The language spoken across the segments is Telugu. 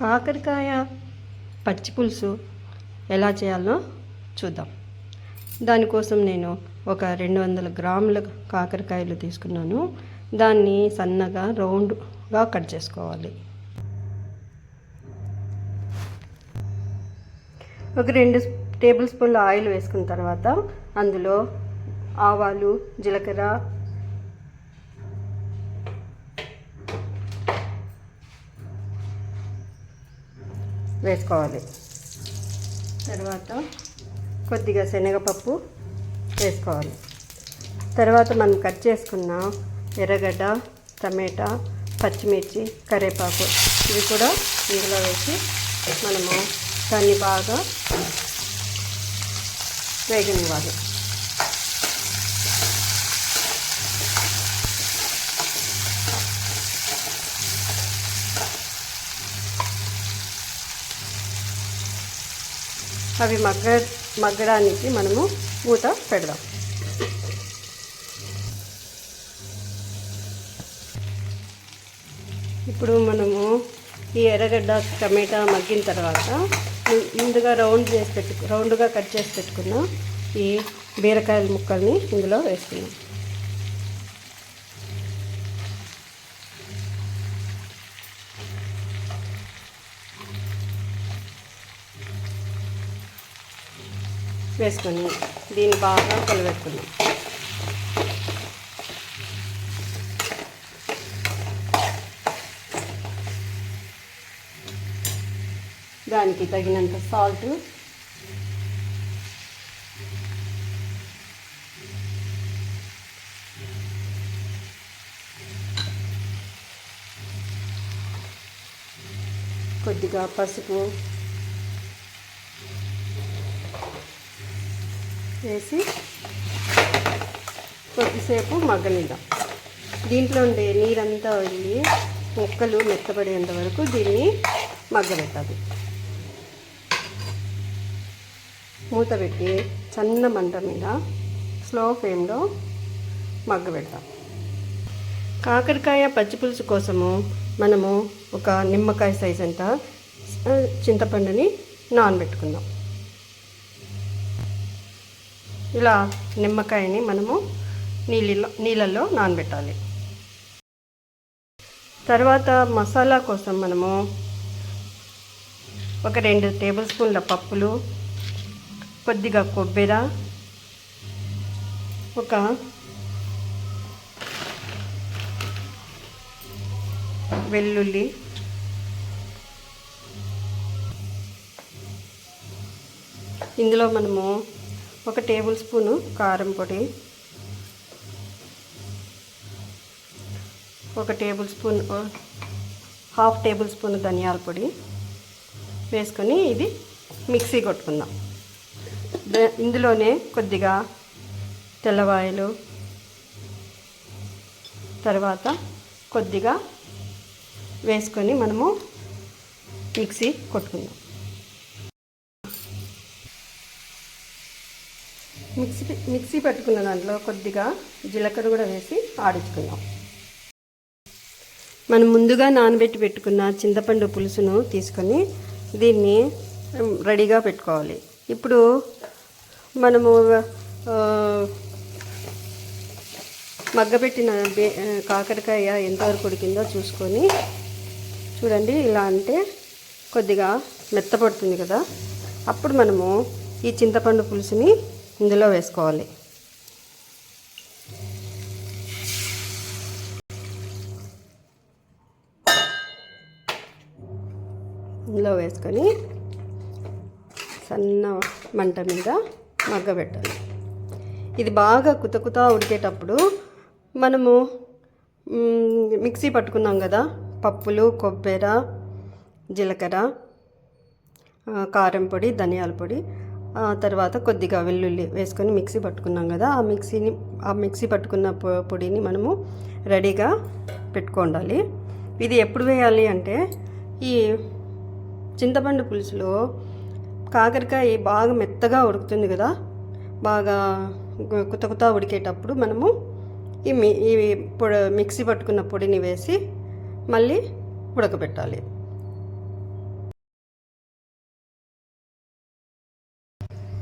కాకరకాయ పచ్చి పులుసు ఎలా చేయాలో చూద్దాం. దానికోసం నేను ఒక 200 గ్రాముల కాకరకాయలు తీసుకున్నాను. దాన్ని సన్నగా రౌండ్గా కట్ చేసుకోవాలి. ఒక 2 టేబుల్ స్పూన్ల ఆయిల్ వేసుకున్న తర్వాత అందులో ఆవాలు, జీలకర్ర, వేసుకోవాలి. తర్వాత కొద్దిగా శనగపప్పు వేసుకోవాలి. తర్వాత మనం కట్ చేసుకున్న ఎర్రగడ్డ, టమాటా, పచ్చిమిర్చి, కరివేపాకు ఇవి కూడా ఇందులో వేసి మనము దాన్ని బాగా వేగనివ్వాలి. అవి మగ్గడానికి మనము మూత పెడదాం. ఇప్పుడు మనము ఈ ఎర్రగడ్డ, టమాటా మగ్గిన తర్వాత ముందుగా రౌండ్గా కట్ చేసి పెట్టుకున్న ఈ బీరకాయల ముక్కల్ని ఇందులో వేసుకున్నాం. వేసుకొని దీన్ని బాగా కలబెట్టుకున్నాం. దానికి తగినంత సాల్ట్, కొద్దిగా పసుపు వేసి కొద్దిసేపు మగ్గనిద్దాం. దీంట్లో ఉండే నీరంతా వెళ్ళి ముక్కలు మెత్తబడేంత వరకు దీన్ని మగ్గబెట్టాలి. మూత పెట్టి సన్న మంట మీద స్లో ఫ్లేమ్లో మగ్గబెడతాం. కాకరకాయ పచ్చిపులుసు కోసము మనము ఒక నిమ్మకాయ సైజ్ అంత చింతపండుని నానబెట్టుకుందాం. ఇలా నిమ్మకాయని మనము నీళ్ళల్లో నానబెట్టాలి. తర్వాత మసాలా కోసం మనము ఒక 2 టేబుల్ స్పూన్ల పప్పులు, కొద్దిగా కొబ్బరి, ఒక వెల్లుల్లి, ఇందులో మనము ఒక టేబుల్ స్పూను కారం పొడి, ఒక హాఫ్ టేబుల్ స్పూన్ ధనియాల పొడి వేసుకొని ఇది మిక్సీ కొట్టుకుందాం. ఇందులోనే కొద్దిగా తెల్లవాయలు, తర్వాత కొద్దిగా వేసుకొని మనము మిక్సీ కొట్టుకుందాం. మిక్సీ పట్టుకున్న దాంట్లో కొద్దిగా జీలకర్ర కూడా వేసి ఆడించుకుందాం. మనం ముందుగా నానబెట్టి పెట్టుకున్న చింతపండు పులుసును తీసుకొని దీన్ని రెడీగా పెట్టుకోవాలి. ఇప్పుడు మనము మగ్గబెట్టిన కాకరకాయ ఎంతవరకు ఉడికిందో చూసుకొని చూడండి. ఇలా అంటే కొద్దిగా మెత్తపడుతుంది కదా, అప్పుడు మనము ఈ చింతపండు పులుసుని ఇందులో వేసుకోవాలి. ఇందులో వేసుకొని సన్న మంట మీద మగ్గబెట్టాలి. ఇది బాగా కుతకుతా ఉడికేటప్పుడు మనము మిక్సీ పట్టుకున్నాం కదా, పప్పులు, కొబ్బరి, జీలకర్ర, కారం పొడి, ధనియాల పొడి, తర్వాత కొద్దిగా వెల్లుల్లి వేసుకొని మిక్సీ పట్టుకున్నాం కదా, ఆ మిక్సీ పట్టుకున్న పొడిని మనము రెడీగా పెట్టుకోండాలి. ఇది ఎప్పుడు వేయాలి అంటే ఈ చింతపండు పులుసులో కాకరకాయ బాగా మెత్తగా ఉడుకుతుంది కదా, బాగా కుతకుతా ఉడికేటప్పుడు మనము ఈ మిక్సీ పట్టుకున్న పొడిని వేసి మళ్ళీ ఉడకబెట్టాలి.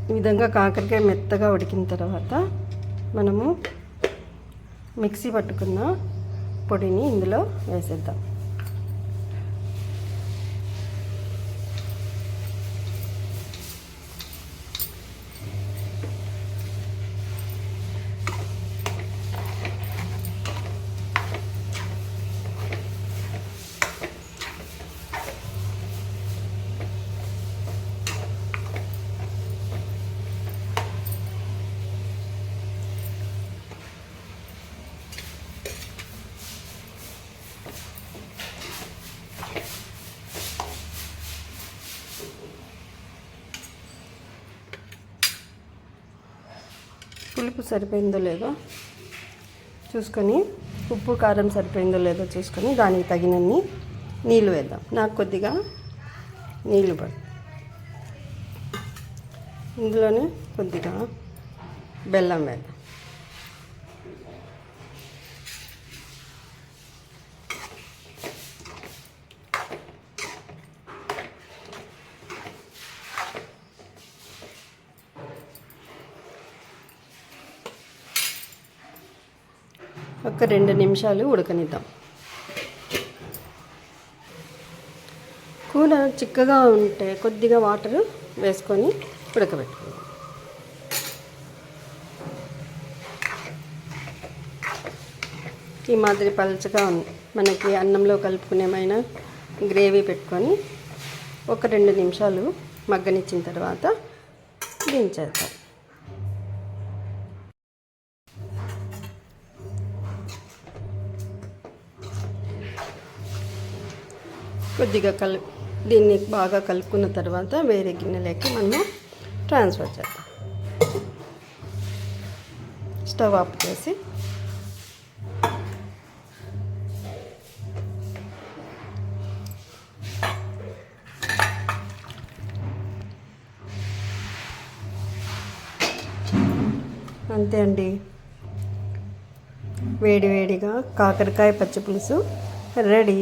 ఈ విధంగా కాకరకాయ మెత్తగా ఉడికిన తర్వాత మనము మిక్సీ పట్టుకున్న పొడిని ఇందులో వేసేద్దాం. పులుపు సరిపోయిందో లేదో చూసుకొని, ఉప్పు కారం సరిపోయిందో లేదో చూసుకొని దానికి తగినన్ని నీళ్ళు వేద్దాం. నాకు కొద్దిగా నీళ్ళు పడు, ఇందులోనే కొద్దిగా బెల్లం వేద్దాం. ఒక 2 నిమిషాలు ఉడకనిద్దాం. కూర చిక్కగా ఉంటే కొద్దిగా వాటర్ వేసుకొని ఉడకబెట్టుకుందాం. ఈ మాదిరి పలుచగా మనకి అన్నంలో కలుపుకునేమైనా గ్రేవీ పెట్టుకొని ఒక 2 నిమిషాలు మగ్గనిచ్చిన తర్వాత దించేద్దాం. కొద్దిగా దీన్ని బాగా కలుపుకున్న తర్వాత వేరే గిన్నెలోకి మనము ట్రాన్స్ఫర్ చేద్దాం. స్టవ్ ఆఫ్ చేసి అంతే అండి, వేడివేడిగా కాకరకాయ పచ్చిపులుసు రెడీ.